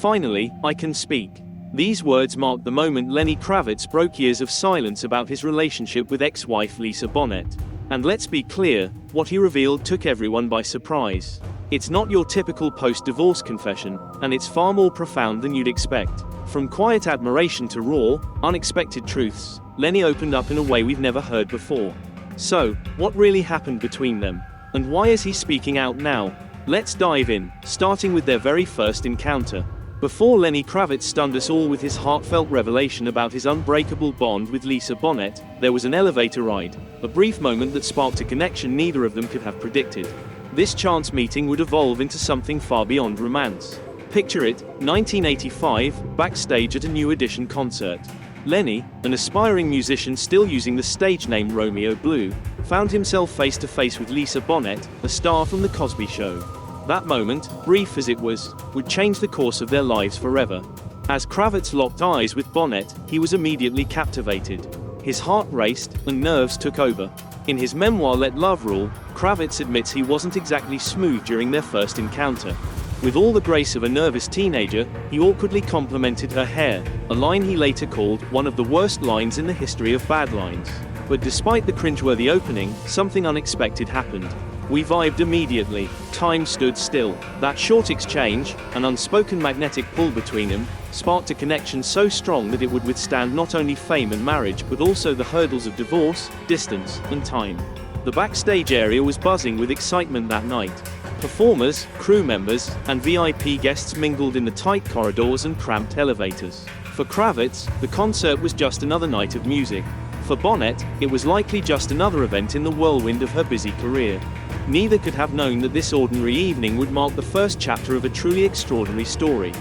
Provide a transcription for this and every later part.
Finally, I can speak. These words marked the moment Lenny Kravitz broke years of silence about his relationship with ex-wife Lisa Bonet. And let's be clear, what he revealed took everyone by surprise. It's not your typical post-divorce confession, and it's far more profound than you'd expect. From quiet admiration to raw, unexpected truths, Lenny opened up in a way we've never heard before. So, what really happened between them? And why is he speaking out now? Let's dive in, starting with their very first encounter. Before Lenny Kravitz stunned us all with his heartfelt revelation about his unbreakable bond with Lisa Bonet, there was an elevator ride, a brief moment that sparked a connection neither of them could have predicted. This chance meeting would evolve into something far beyond romance. Picture it, 1985, backstage at a New Edition concert. Lenny, an aspiring musician still using the stage name Romeo Blue, found himself face to face with Lisa Bonet, a star from The Cosby Show. That moment, brief as it was, would change the course of their lives forever. As Kravitz locked eyes with Bonet, he was immediately captivated. His heart raced, and nerves took over. In his memoir Let Love Rule, Kravitz admits he wasn't exactly smooth during their first encounter. With all the grace of a nervous teenager, he awkwardly complimented her hair, a line he later called one of the worst lines in the history of bad lines. But despite the cringeworthy opening, something unexpected happened. We vibed immediately. Time stood still. That short exchange, an unspoken magnetic pull between them, sparked a connection so strong that it would withstand not only fame and marriage but also the hurdles of divorce, distance, and time. The backstage area was buzzing with excitement that night. Performers, crew members, and VIP guests mingled in the tight corridors and cramped elevators. For Kravitz, the concert was just another night of music. For Bonet, it was likely just another event in the whirlwind of her busy career. Neither could have known that this ordinary evening would mark the first chapter of a truly extraordinary story.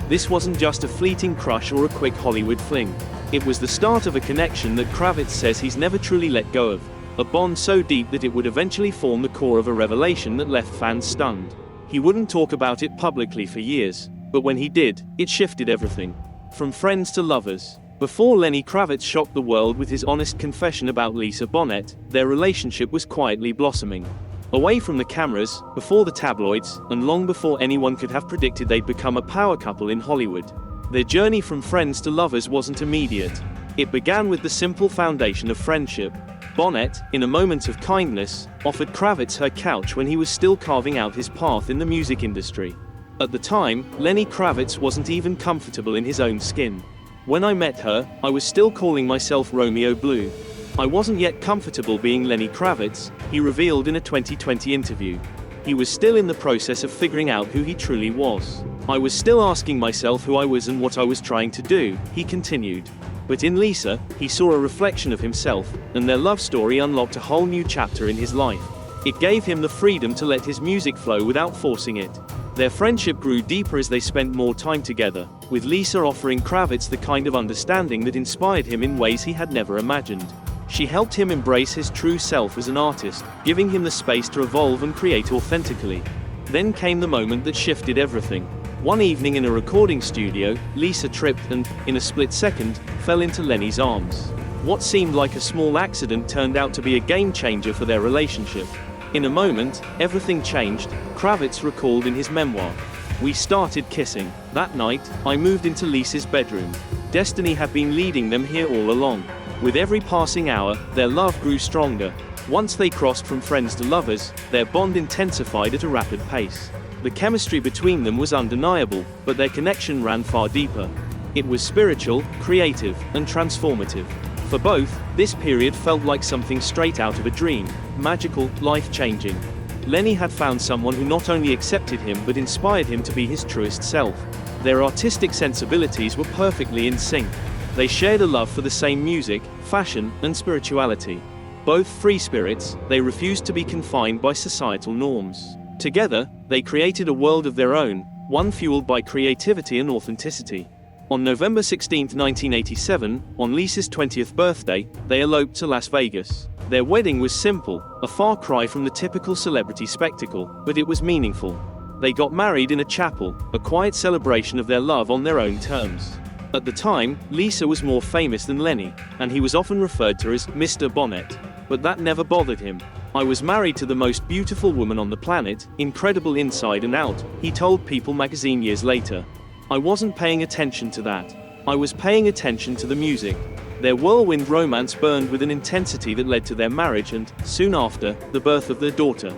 This wasn't just a fleeting crush or a quick Hollywood fling. It was the start of a connection that Kravitz says he's never truly let go of. A bond so deep that it would eventually form the core of a revelation that left fans stunned. He wouldn't talk about it publicly for years, but when he did, it shifted everything. From friends to lovers. Before Lenny Kravitz shocked the world with his honest confession about Lisa Bonet, their relationship was quietly blossoming. Away from the cameras, before the tabloids, and long before anyone could have predicted they'd become a power couple in Hollywood. Their journey from friends to lovers wasn't immediate. It began with the simple foundation of friendship. Bonet, in a moment of kindness, offered Kravitz her couch when he was still carving out his path in the music industry. At the time, Lenny Kravitz wasn't even comfortable in his own skin. When I met her, I was still calling myself Romeo Blue. I wasn't yet comfortable being Lenny Kravitz, he revealed in a 2020 interview. He was still in the process of figuring out who he truly was. I was still asking myself who I was and what I was trying to do, he continued. But in Lisa, he saw a reflection of himself, and their love story unlocked a whole new chapter in his life. It gave him the freedom to let his music flow without forcing it. Their friendship grew deeper as they spent more time together, with Lisa offering Kravitz the kind of understanding that inspired him in ways he had never imagined. She helped him embrace his true self as an artist, giving him the space to evolve and create authentically. Then came the moment that shifted everything. One evening in a recording studio, Lisa tripped and, in a split second, fell into Lenny's arms. What seemed like a small accident turned out to be a game changer for their relationship. In a moment, everything changed, Kravitz recalled in his memoir. We started kissing. That night, I moved into Lisa's bedroom. Destiny had been leading them here all along. With every passing hour, their love grew stronger. Once they crossed from friends to lovers, their bond intensified at a rapid pace. The chemistry between them was undeniable, but their connection ran far deeper. It was spiritual, creative, and transformative. For both, this period felt like something straight out of a dream, magical, life-changing. Lenny had found someone who not only accepted him but inspired him to be his truest self. Their artistic sensibilities were perfectly in sync. They shared a love for the same music, fashion, and spirituality. Both free spirits, they refused to be confined by societal norms. Together, they created a world of their own, one fueled by creativity and authenticity. On November 16, 1987, on Lisa's 20th birthday, they eloped to Las Vegas. Their wedding was simple, a far cry from the typical celebrity spectacle, but it was meaningful. They got married in a chapel, a quiet celebration of their love on their own terms. At the time, Lisa was more famous than Lenny, and he was often referred to as Mr. Bonet. But that never bothered him. I was married to the most beautiful woman on the planet, incredible inside and out, he told People magazine years later. I wasn't paying attention to that. I was paying attention to the music. Their whirlwind romance burned with an intensity that led to their marriage and, soon after, the birth of their daughter.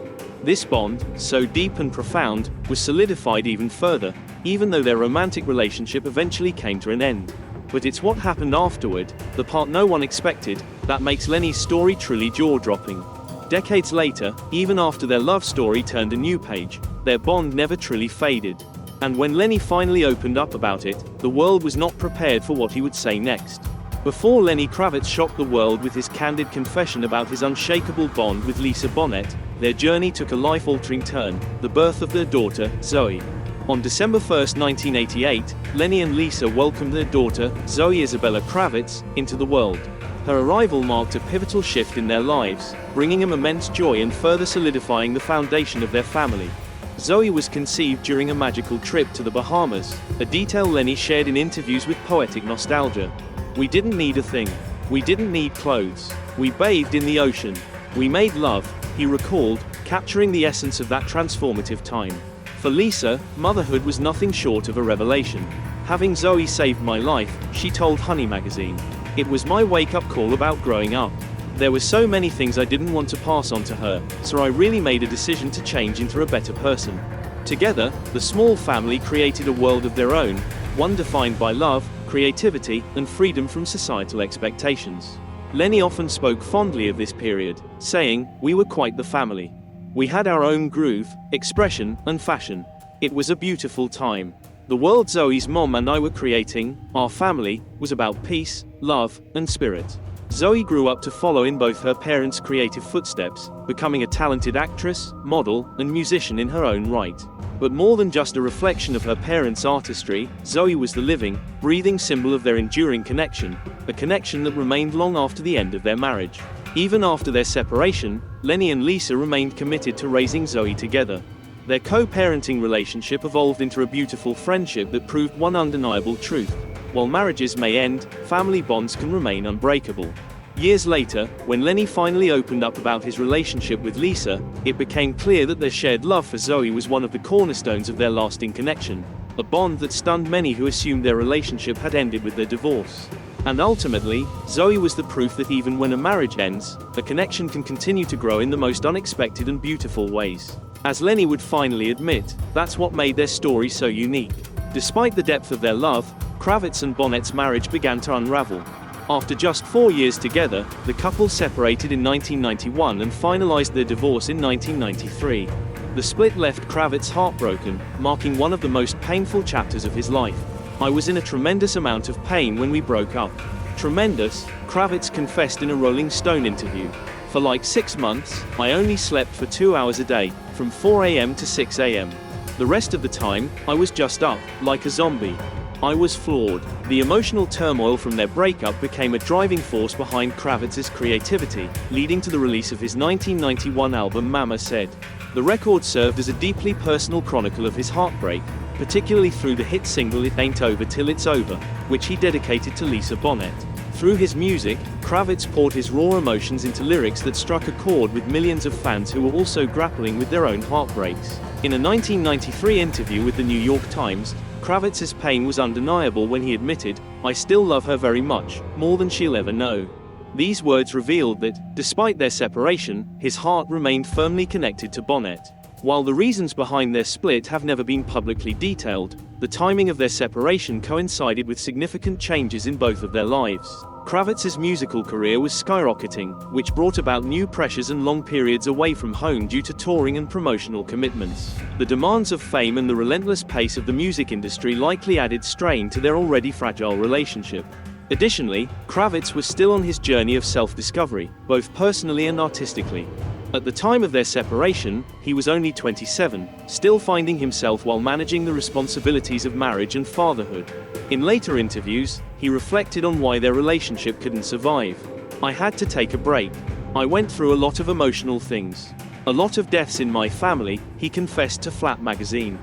This bond, so deep and profound, was solidified even further, even though their romantic relationship eventually came to an end. But it's what happened afterward, the part no one expected, that makes Lenny's story truly jaw-dropping. Decades later, even after their love story turned a new page, their bond never truly faded. And when Lenny finally opened up about it, the world was not prepared for what he would say next. Before Lenny Kravitz shocked the world with his candid confession about his unshakable bond with Lisa Bonet, their journey took a life-altering turn, the birth of their daughter, Zoe. On December 1, 1988, Lenny and Lisa welcomed their daughter, Zoe Isabella Kravitz, into the world. Her arrival marked a pivotal shift in their lives, bringing them immense joy and further solidifying the foundation of their family. Zoe was conceived during a magical trip to the Bahamas, a detail Lenny shared in interviews with Poetic Nostalgia. "We didn't need a thing. We didn't need clothes. We bathed in the ocean. We made love," he recalled, capturing the essence of that transformative time. For Lisa, motherhood was nothing short of a revelation. "Having Zoe saved my life," she told Honey magazine. "It was my wake-up call about growing up. There were so many things I didn't want to pass on to her, so I really made a decision to change into a better person." Together, the small family created a world of their own, one defined by love, creativity, and freedom from societal expectations. Lenny often spoke fondly of this period, saying, "We were quite the family. We had our own groove, expression, and fashion. It was a beautiful time. The world Zoe's mom and I were creating, our family, was about peace, love, and spirit." Zoe grew up to follow in both her parents' creative footsteps, becoming a talented actress, model, and musician in her own right. But more than just a reflection of her parents' artistry, Zoe was the living, breathing symbol of their enduring connection, a connection that remained long after the end of their marriage. Even after their separation, Lenny and Lisa remained committed to raising Zoe together. Their co-parenting relationship evolved into a beautiful friendship that proved one undeniable truth: while marriages may end, family bonds can remain unbreakable. Years later, when Lenny finally opened up about his relationship with Lisa, it became clear that their shared love for Zoe was one of the cornerstones of their lasting connection, a bond that stunned many who assumed their relationship had ended with their divorce. And ultimately, Zoe was the proof that even when a marriage ends, a connection can continue to grow in the most unexpected and beautiful ways. As Lenny would finally admit, that's what made their story so unique. Despite the depth of their love, Kravitz and Bonet's marriage began to unravel. After just 4 years together, the couple separated in 1991 and finalized their divorce in 1993. The split left Kravitz heartbroken, marking one of the most painful chapters of his life. "I was in a tremendous amount of pain when we broke up. Tremendous," Kravitz confessed in a Rolling Stone interview. "For like 6 months, I only slept for 2 hours a day, from 4 a.m. to 6 a.m. The rest of the time, I was just up, like a zombie. I was flawed." The emotional turmoil from their breakup became a driving force behind Kravitz's creativity, leading to the release of his 1991 album Mama Said. The record served as a deeply personal chronicle of his heartbreak, particularly through the hit single It Ain't Over Till It's Over, which he dedicated to Lisa Bonet. Through his music, Kravitz poured his raw emotions into lyrics that struck a chord with millions of fans who were also grappling with their own heartbreaks. In a 1993 interview with the New York Times, Kravitz's pain was undeniable when he admitted, "I still love her very much, more than she'll ever know." These words revealed that, despite their separation, his heart remained firmly connected to Bonet. While the reasons behind their split have never been publicly detailed, the timing of their separation coincided with significant changes in both of their lives. Kravitz's musical career was skyrocketing, which brought about new pressures and long periods away from home due to touring and promotional commitments. The demands of fame and the relentless pace of the music industry likely added strain to their already fragile relationship. Additionally, Kravitz was still on his journey of self-discovery, both personally and artistically. At the time of their separation, he was only 27, still finding himself while managing the responsibilities of marriage and fatherhood. In later interviews, he reflected on why their relationship couldn't survive. "I had to take a break. I went through a lot of emotional things. A lot of deaths in my family," he confessed to Flat magazine.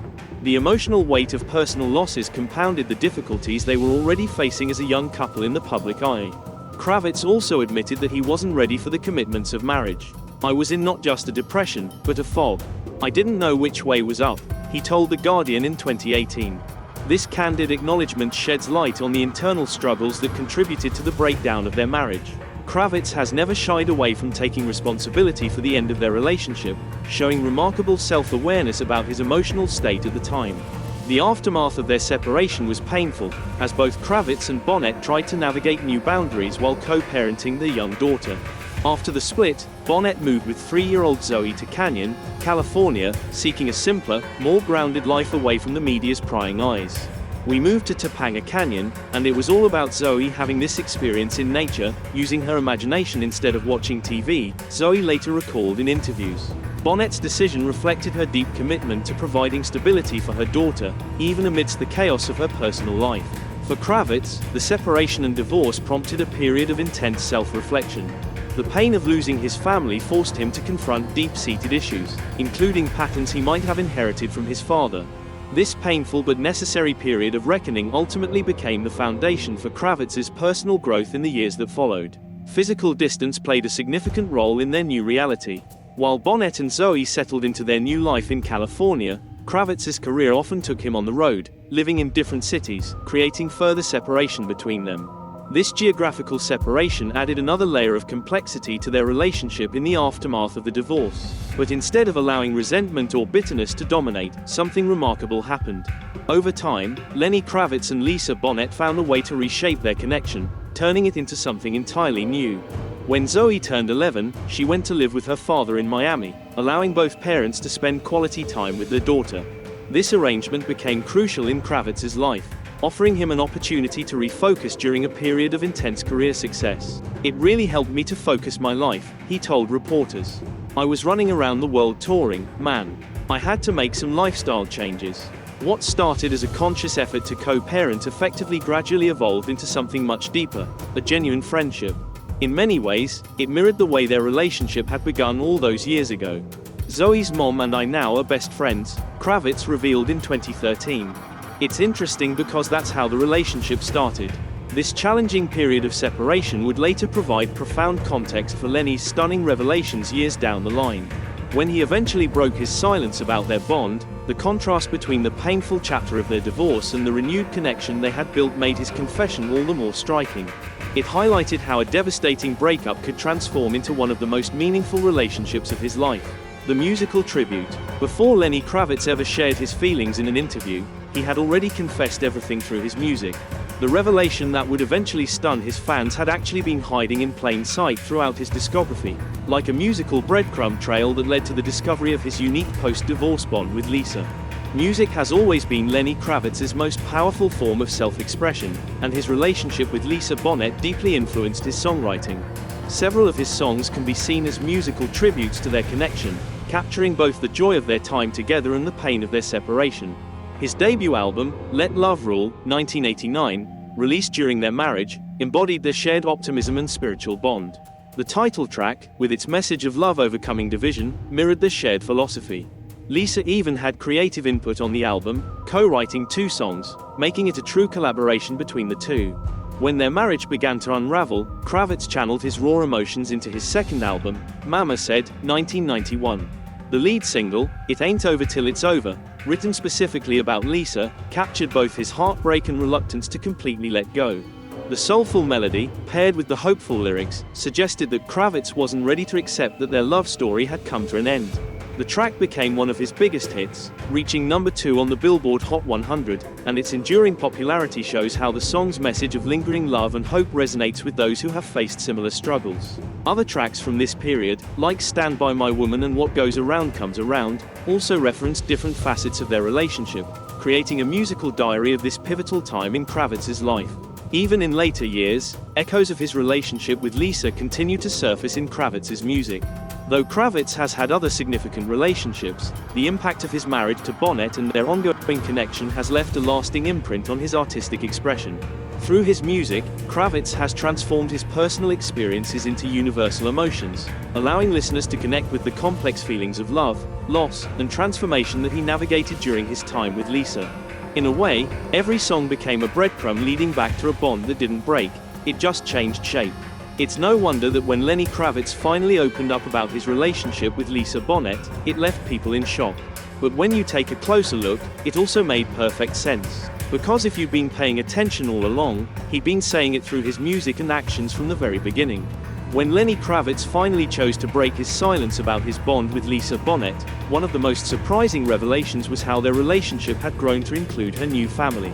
The emotional weight of personal losses compounded the difficulties they were already facing as a young couple in the public eye. Kravitz also admitted that he wasn't ready for the commitments of marriage. "I was in not just a depression, but a fog. I didn't know which way was up," he told The Guardian in 2018. This candid acknowledgement sheds light on the internal struggles that contributed to the breakdown of their marriage. Kravitz has never shied away from taking responsibility for the end of their relationship, showing remarkable self-awareness about his emotional state at the time. The aftermath of their separation was painful, as both Kravitz and Bonet tried to navigate new boundaries while co-parenting their young daughter. After the split, Bonet moved with 3-year-old Zoe to Canyon, California, seeking a simpler, more grounded life away from the media's prying eyes. "We moved to Topanga Canyon, and it was all about Zoe having this experience in nature, using her imagination instead of watching TV," Zoe later recalled in interviews. Bonet's decision reflected her deep commitment to providing stability for her daughter, even amidst the chaos of her personal life. For Kravitz, the separation and divorce prompted a period of intense self-reflection. The pain of losing his family forced him to confront deep-seated issues, including patterns he might have inherited from his father. This painful but necessary period of reckoning ultimately became the foundation for Kravitz's personal growth in the years that followed. Physical distance played a significant role in their new reality. While Bonet and Zoe settled into their new life in California, Kravitz's career often took him on the road, living in different cities, creating further separation between them. This geographical separation added another layer of complexity to their relationship in the aftermath of the divorce. But instead of allowing resentment or bitterness to dominate, something remarkable happened. Over time, Lenny Kravitz and Lisa Bonet found a way to reshape their connection, turning it into something entirely new. When Zoe turned 11, she went to live with her father in Miami, allowing both parents to spend quality time with their daughter. This arrangement became crucial in Kravitz's life, offering him an opportunity to refocus during a period of intense career success. "It really helped me to focus my life," he told reporters. "I was running around the world touring, man. I had to make some lifestyle changes." What started as a conscious effort to co-parent effectively gradually evolved into something much deeper, a genuine friendship. In many ways, it mirrored the way their relationship had begun all those years ago. "Zoe's mom and I now are best friends," Kravitz revealed in 2013. It's interesting because that's how the relationship started. This challenging period of separation would later provide profound context for Lenny's stunning revelations years down the line. When he eventually broke his silence about their bond, the contrast between the painful chapter of their divorce and the renewed connection they had built made his confession all the more striking. It highlighted how a devastating breakup could transform into one of the most meaningful relationships of his life. The musical tribute. Before Lenny Kravitz ever shared his feelings in an interview, he had already confessed everything through his music. The revelation that would eventually stun his fans had actually been hiding in plain sight throughout his discography, like a musical breadcrumb trail that led to the discovery of his unique post-divorce bond with Lisa. Music has always been Lenny Kravitz's most powerful form of self-expression, and his relationship with Lisa Bonet deeply influenced his songwriting. Several of his songs can be seen as musical tributes to their connection, capturing both the joy of their time together and the pain of their separation. His debut album, Let Love Rule, 1989, released during their marriage, embodied their shared optimism and spiritual bond. The title track, with its message of love overcoming division, mirrored their shared philosophy. Lisa even had creative input on the album, co-writing 2 songs, making it a true collaboration between the two. When their marriage began to unravel, Kravitz channeled his raw emotions into his second album, Mama Said, 1991. The lead single, It Ain't Over Till It's Over, written specifically about Lisa, captured both his heartbreak and reluctance to completely let go. The soulful melody, paired with the hopeful lyrics, suggested that Kravitz wasn't ready to accept that their love story had come to an end. The track became one of his biggest hits, reaching number 2 on the Billboard Hot 100, and its enduring popularity shows how the song's message of lingering love and hope resonates with those who have faced similar struggles. Other tracks from this period, like Stand By My Woman and What Goes Around Comes Around, also reference different facets of their relationship, creating a musical diary of this pivotal time in Kravitz's life. Even in later years, echoes of his relationship with Lisa continue to surface in Kravitz's music. Though Kravitz has had other significant relationships, the impact of his marriage to Bonet and their ongoing connection has left a lasting imprint on his artistic expression. Through his music, Kravitz has transformed his personal experiences into universal emotions, allowing listeners to connect with the complex feelings of love, loss, and transformation that he navigated during his time with Lisa. In a way, every song became a breadcrumb leading back to a bond that didn't break, it just changed shape. It's no wonder that when Lenny Kravitz finally opened up about his relationship with Lisa Bonet, it left people in shock. But when you take a closer look, it also made perfect sense. Because if you've been paying attention all along, he'd been saying it through his music and actions from the very beginning. When Lenny Kravitz finally chose to break his silence about his bond with Lisa Bonet, one of the most surprising revelations was how their relationship had grown to include her new family.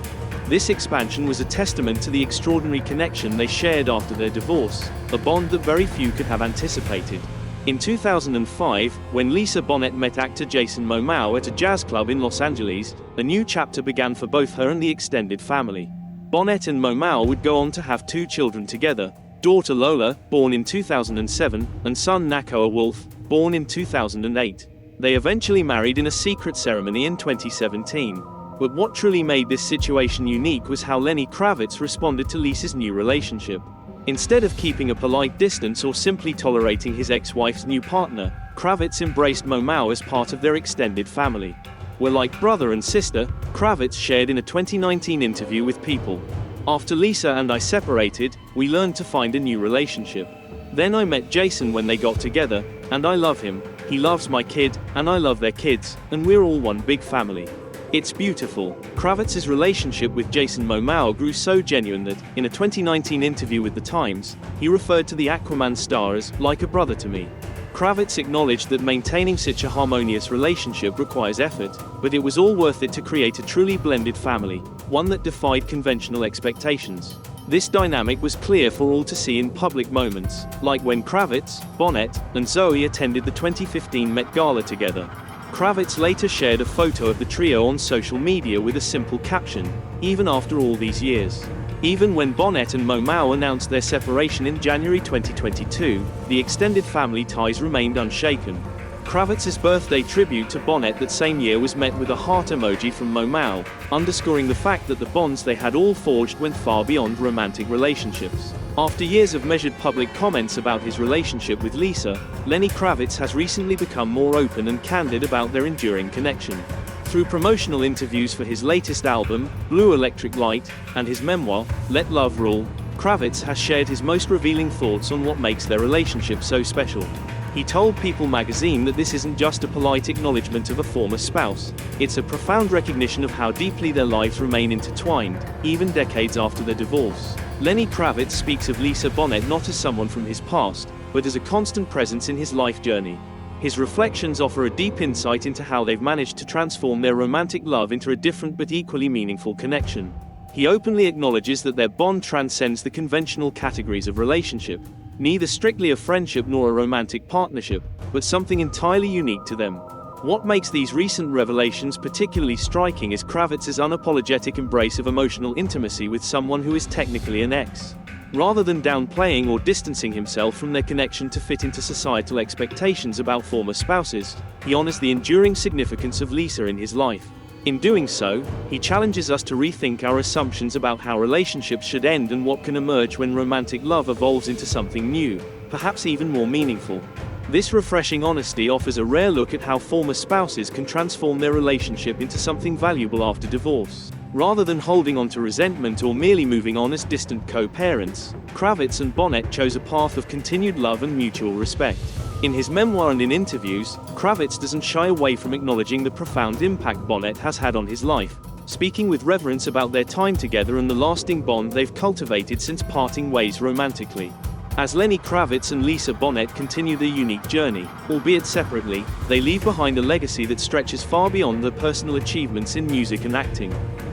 This expansion was a testament to the extraordinary connection they shared after their divorce, a bond that very few could have anticipated. In 2005, when Lisa Bonet met actor Jason Momoa at a jazz club in Los Angeles, a new chapter began for both her and the extended family. Bonet and Momoa would go on to have 2 children together, daughter Lola, born in 2007, and son Nakoa Wolf, born in 2008. They eventually married in a secret ceremony in 2017. But what truly made this situation unique was how Lenny Kravitz responded to Lisa's new relationship. Instead of keeping a polite distance or simply tolerating his ex-wife's new partner, Kravitz embraced Momoa as part of their extended family. "We're like brother and sister," Kravitz shared in a 2019 interview with People. "After Lisa and I separated, we learned to find a new relationship. Then I met Jason when they got together, and I love him, he loves my kid, and I love their kids, and we're all one big family. It's beautiful." Kravitz's relationship with Jason Momoa grew so genuine that, in a 2019 interview with The Times, he referred to the Aquaman star as "like a brother to me." Kravitz acknowledged that maintaining such a harmonious relationship requires effort, but it was all worth it to create a truly blended family, one that defied conventional expectations. This dynamic was clear for all to see in public moments, like when Kravitz, Bonet, and Zoe attended the 2015 Met Gala together. Kravitz later shared a photo of the trio on social media with a simple caption, "Even after all these years." Even when Bonet and Momoa announced their separation in January 2022, the extended family ties remained unshaken. Kravitz's birthday tribute to Bonet that same year was met with a heart emoji from Momoa, underscoring the fact that the bonds they had all forged went far beyond romantic relationships. After years of measured public comments about his relationship with Lisa, Lenny Kravitz has recently become more open and candid about their enduring connection. Through promotional interviews for his latest album, Blue Electric Light, and his memoir, Let Love Rule, Kravitz has shared his most revealing thoughts on what makes their relationship so special. He told People magazine that this isn't just a polite acknowledgement of a former spouse, it's a profound recognition of how deeply their lives remain intertwined, even decades after their divorce. Lenny Kravitz speaks of Lisa Bonet not as someone from his past, but as a constant presence in his life journey. His reflections offer a deep insight into how they've managed to transform their romantic love into a different but equally meaningful connection. He openly acknowledges that their bond transcends the conventional categories of relationship, neither strictly a friendship nor a romantic partnership, but something entirely unique to them. What makes these recent revelations particularly striking is Kravitz's unapologetic embrace of emotional intimacy with someone who is technically an ex. Rather than downplaying or distancing himself from their connection to fit into societal expectations about former spouses, he honors the enduring significance of Lisa in his life. In doing so, he challenges us to rethink our assumptions about how relationships should end and what can emerge when romantic love evolves into something new, perhaps even more meaningful. This refreshing honesty offers a rare look at how former spouses can transform their relationship into something valuable after divorce. Rather than holding on to resentment or merely moving on as distant co-parents, Kravitz and Bonet chose a path of continued love and mutual respect. In his memoir and in interviews, Kravitz doesn't shy away from acknowledging the profound impact Bonet has had on his life, speaking with reverence about their time together and the lasting bond they've cultivated since parting ways romantically. As Lenny Kravitz and Lisa Bonet continue their unique journey, albeit separately, they leave behind a legacy that stretches far beyond their personal achievements in music and acting.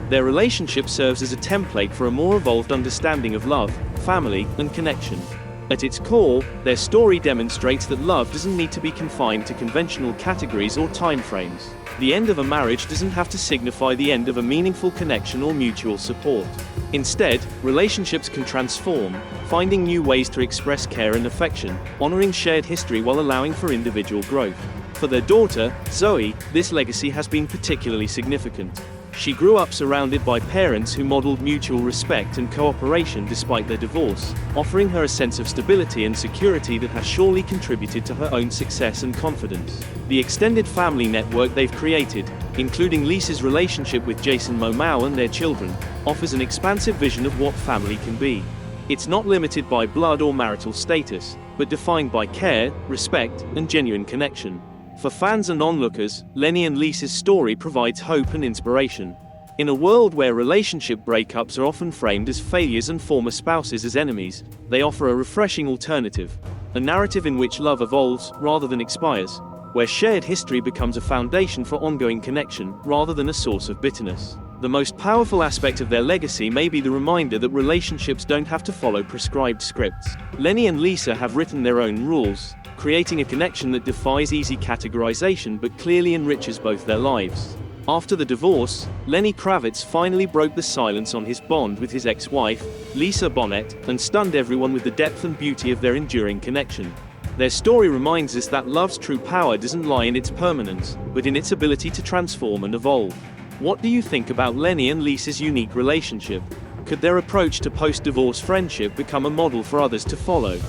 Their relationship serves as a template for a more evolved understanding of love, family, and connection. At its core, their story demonstrates that love doesn't need to be confined to conventional categories or timeframes. The end of a marriage doesn't have to signify the end of a meaningful connection or mutual support. Instead, relationships can transform, finding new ways to express care and affection, honoring shared history while allowing for individual growth. For their daughter, Zoe, this legacy has been particularly significant. She grew up surrounded by parents who modeled mutual respect and cooperation despite their divorce, offering her a sense of stability and security that has surely contributed to her own success and confidence. The extended family network they've created, including Lisa's relationship with Jason Momoa and their children, offers an expansive vision of what family can be. It's not limited by blood or marital status, but defined by care, respect, and genuine connection. For fans and onlookers, Lenny and Lisa's story provides hope and inspiration. In a world where relationship breakups are often framed as failures and former spouses as enemies, they offer a refreshing alternative. A narrative in which love evolves, rather than expires, where shared history becomes a foundation for ongoing connection, rather than a source of bitterness. The most powerful aspect of their legacy may be the reminder that relationships don't have to follow prescribed scripts. Lenny and Lisa have written their own rules, creating a connection that defies easy categorization but clearly enriches both their lives. After the divorce, Lenny Kravitz finally broke the silence on his bond with his ex-wife, Lisa Bonet, and stunned everyone with the depth and beauty of their enduring connection. Their story reminds us that love's true power doesn't lie in its permanence, but in its ability to transform and evolve. What do you think about Lenny and Lisa's unique relationship? Could their approach to post-divorce friendship become a model for others to follow?